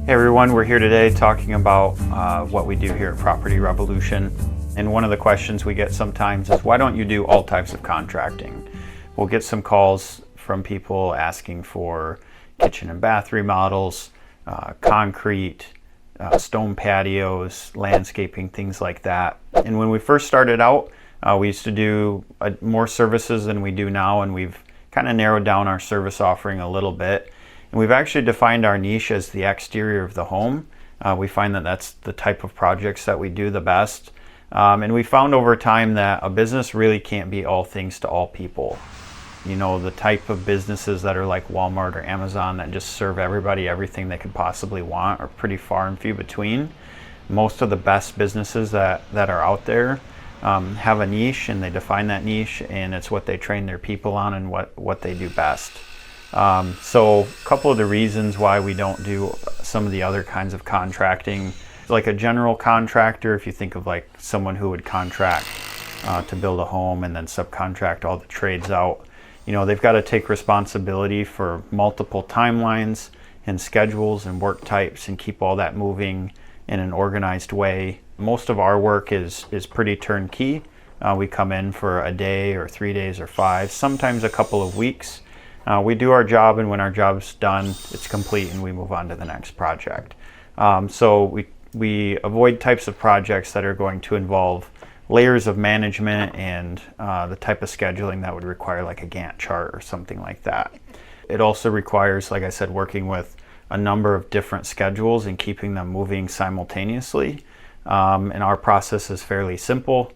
Hey everyone, we're here today talking about what we do here at Property Revolution. And one of the questions we get sometimes is, why don't you do all types of contracting? We'll get some calls from people asking for kitchen and bath remodels, concrete, stone patios, landscaping, things like that. And when we first started out, we used to do more services than we do now, and we've kind of narrowed down our service offering a little bit. And we've actually defined our niche as the exterior of the home. We find that that's the type of projects that we do the best. And we found over time that a business really can't be all things to all people. You know, the type of businesses that are like Walmart or Amazon that just serve everybody everything they could possibly want are pretty far and few between. Most of the best businesses that are out there have a niche, and they define that niche, and it's what they train their people on and what they do best. So a couple of the reasons why we don't do some of the other kinds of contracting, like a general contractor, if you think of like someone who would contract to build a home and then subcontract all the trades out, you know, they've got to take responsibility for multiple timelines and schedules and work types and keep all that moving in an organized way. Most of our work is pretty turnkey. We come in for a day or 3 days or 5, sometimes a couple of weeks. We do our job, and when our job's done, it's complete and we move on to the next project. So we avoid types of projects that are going to involve layers of management and the type of scheduling that would require like a Gantt chart or something like that. It also requires, like I said, working with a number of different schedules and keeping them moving simultaneously. And our process is fairly simple.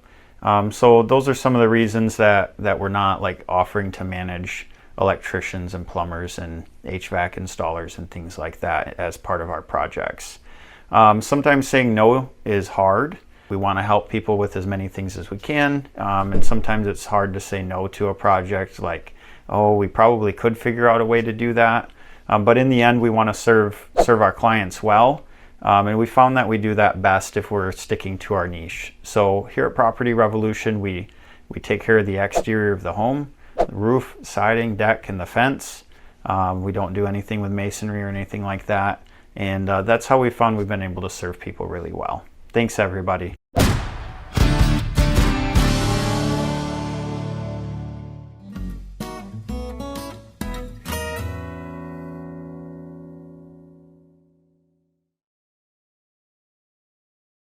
So those are some of the reasons that we're not like offering to manage electricians and plumbers and HVAC installers and things like that as part of our projects. Sometimes saying no is hard. We want to help people with as many things as we can, and sometimes it's hard to say no to a project like, oh, we probably could figure out a way to do that, but in the end we want to serve our clients well, and we found that we do that best if we're sticking to our niche. So here at Property Revolution, we take care of the exterior of the home, the roof, siding, deck, and the fence. We don't do anything with masonry or anything like that. And that's how we found we've been able to serve people really well. Thanks, everybody.